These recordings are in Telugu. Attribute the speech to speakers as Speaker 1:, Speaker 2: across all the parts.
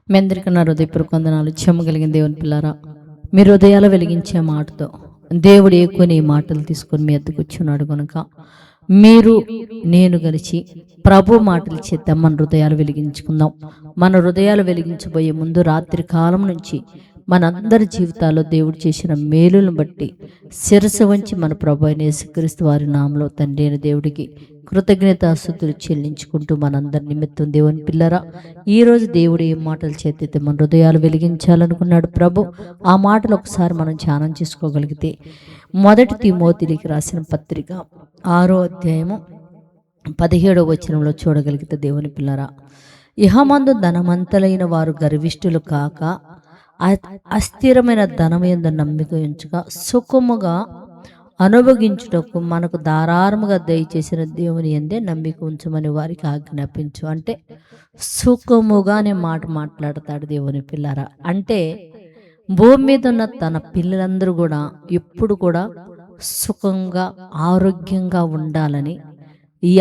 Speaker 1: మీ అందరికీ నా హృదయపూర్వక వందనాలు. చెమ్మగలిగిన దేవుని పిల్లారా, మీ హృదయాలు వెలిగించే మాటతో దేవుడు కొన్ని మాటలు తీసుకొని మీ ఎద్దుకు వచ్చున్నాడు కనుక మీరు నేను కలిసి ప్రభు మాటలు చేద్దాం. మన హృదయాలు వెలిగించుకుందాం. మన హృదయాలు వెలిగించబోయే ముందు రాత్రి కాలం నుంచి మనందరి జీవితాల్లో దేవుడు చేసిన మేలులను బట్టి శిరస్సు వంచి మన ప్రభు అయిన యేసుక్రీస్తు వారి నామములో తండ్రి అయిన దేవుడికి కృతజ్ఞతాస్తుతులు చెల్లించుకుంటూ మనందరి నిమిత్తం దేవుని పిల్లరా, ఈరోజు దేవుడు ఏం మాటలు చేతితే మన హృదయాలు వెలిగించాలనుకున్నాడు ప్రభు. ఆ మాటలు ఒకసారి మనం ధ్యానం చేసుకోగలిగితే మొదటి తిమోతికి రాసిన పత్రిక 6వ అధ్యాయము 17వ వచనంలో చూడగలిగితే దేవుని పిల్లరా, ఇహమందు ధనవంతులైన వారు గర్విష్ఠులు కాక అస్థిరమైన ధనమందు నమ్మిక ఉంచగా సుఖముగా అనుభవించుటకు మనకు ధారాళముగా దయచేసిన దేవుని యందే నమ్మిక ఉంచమని వారికి ఆజ్ఞాపించు. అంటే సుఖముగా అనే మాట మాట్లాడతాడు దేవుని పిల్లరా. అంటే భూమి మీద ఉన్న తన పిల్లలందరూ కూడా ఎప్పుడు కూడా సుఖంగా ఆరోగ్యంగా ఉండాలని,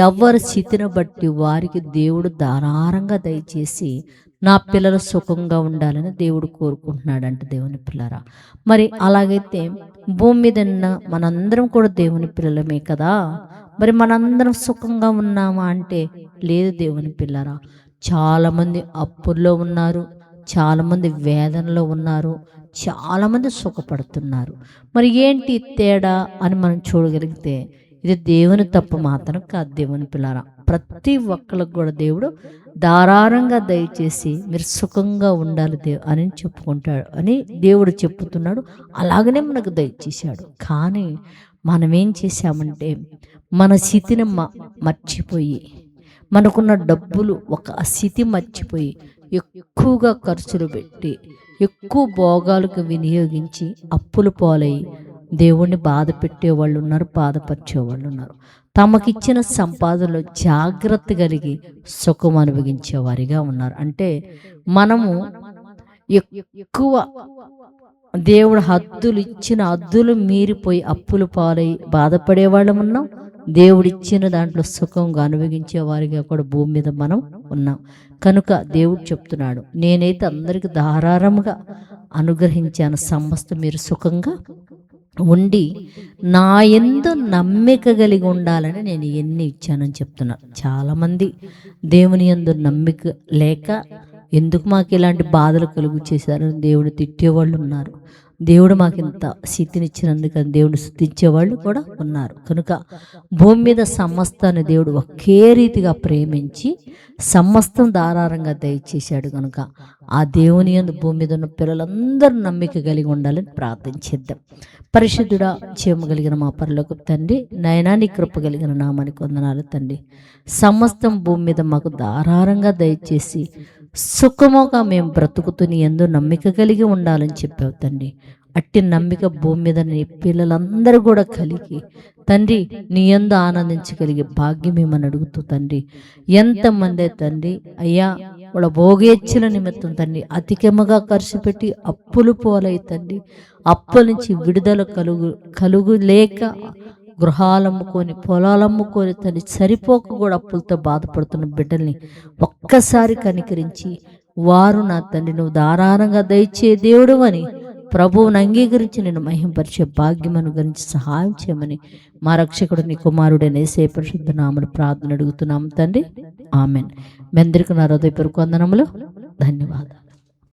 Speaker 1: ఎవరి స్థితిని బట్టి వారికి దేవుడు ధారాళంగా దయచేసి నా పిల్లలు సుఖంగా ఉండాలని దేవుడు కోరుకుంటున్నాడంట దేవుని పిల్లరా. మరి అలాగైతే భూమి మీద ఉన్న మనందరం కూడా దేవుని పిల్లలమే కదా. మరి మనందరం సుఖంగా ఉన్నామా అంటే లేదు దేవుని పిల్లరా. చాలామంది అప్పుల్లో ఉన్నారు, చాలామంది వేదనలో ఉన్నారు, చాలామంది సుఖపడుతున్నారు. మరి ఏంటి తేడా అని మనం చూడగలిగితే ఇది దేవుని తప్పు మాత్రం కాదు దేవుని పిల్లరా. ప్రతి ఒక్కరికి కూడా దేవుడు ధారాళంగా దయచేసి మీరు సుఖంగా ఉండాలి అని చెప్పుకుంటాడు అని దేవుడు చెప్పుతున్నాడు. అలాగనే మనకు దయచేశాడు. కానీ మనం ఏం చేశామంటే మన స్థితిని మర్చిపోయి, మనకున్న డబ్బులు ఒక స్థితి మర్చిపోయి ఎక్కువగా ఖర్చులు పెట్టి ఎక్కువ భోగాలకు వినియోగించి అప్పులు పాలయ్యి దేవుణ్ణి బాధ పెట్టేవాళ్ళు ఉన్నారు, బాధపరిచేవాళ్ళు ఉన్నారు. తమకిచ్చిన సంపాదనలో జాగ్రత్త కలిగి సుఖం అనుభవించేవారిగా ఉన్నారు. అంటే మనము ఎక్కువ దేవుడు హద్దులు ఇచ్చిన హద్దులు మీరిపోయి అప్పులు పాలై బాధపడేవాళ్ళం ఉన్నాం. దేవుడిచ్చిన దాంట్లో సుఖంగా అనుభవించే వారిగా కూడా భూమి మీద మనం ఉన్నాం. కనుక దేవుడు చెప్తున్నాడు, నేనైతే అందరికి ధారాళముగా అనుగ్రహించాను, సమస్త మీరు సుఖంగా ఉండి నా యందు నమ్మిక కలిగి ఉండాలని నేను ఎన్ని ఇచ్చానని చెప్తున్నాను. చాలామంది దేవుని యందు నమ్మిక లేక ఎందుకు మాకు ఇలాంటి బాధలు కలుగు చేశారని దేవుడు తిట్టేవాళ్ళు ఉన్నారు. దేవుడు మాకు ఇంత స్థితినిచ్చినందుకు దేవుడు స్తుతించేవాళ్ళు కూడా ఉన్నారు. కనుక భూమి మీద సమస్తాన్ని దేవుడు ఒకే రీతిగా ప్రేమించి సమస్తం ధారాళంగా దయచేశాడు. కనుక ఆ దేవుని యందు భూమి మీద ఉన్న పిల్లలందరూ నమ్మిక కలిగి ఉండాలని ప్రార్థించేద్దాం. పరిశుద్ధుడా, చేయగలిగిన మా పరలోకపు తండ్రి, నయనా నీ కృప కలిగిన నామానికి వందనాలు తండ్రి. సమస్తం భూమి మీద మాకు ధారాళంగా దయచేసి సుఖముగా మేము బ్రతుకుతూ నీ యందు నమ్మిక కలిగి ఉండాలని చెప్పావు తండ్రి. అట్టి నమ్మిక భూమి మీద నీ పిల్లలందరూ కూడా కలిగి తండ్రి నీ యందు ఆనందించగలిగే భాగ్యం ఏమని అడుగుతూ తండ్రి, ఎంతమంది తండ్రి అయ్యా వాళ్ళ భోగేచ్ఛల నిమిత్తం తండ్రి అధికముగా ఖర్చు పెట్టి అప్పులు పోలై తండ్రి, అప్పుల నుంచి విడుదల కలుగు లేక గృహాలు అమ్ముకొని పొలాలు అమ్ముకొని తండ్రి సరిపోక కూడా అప్పులతో బాధపడుతున్న బిడ్డల్ని ఒక్కసారి కనికరించి వారు నా తండ్రి నువ్వు ధారాళంగా దయచే దేవుడు అని ప్రభువుని అంగీకరించి నేను మహింపరిచే భాగ్యం అనుగ్రహించి సహాయం చేయమని మా రక్షకుడు నీ కుమారుడైన యేసయ్య పరిశుద్ధ నామమున ప్రార్థన అడుగుతున్నాము తండ్రి. ఆమెన్. మీ అందరికీ నా హృదయపూర్వక వందనములు. ధన్యవాదాలు.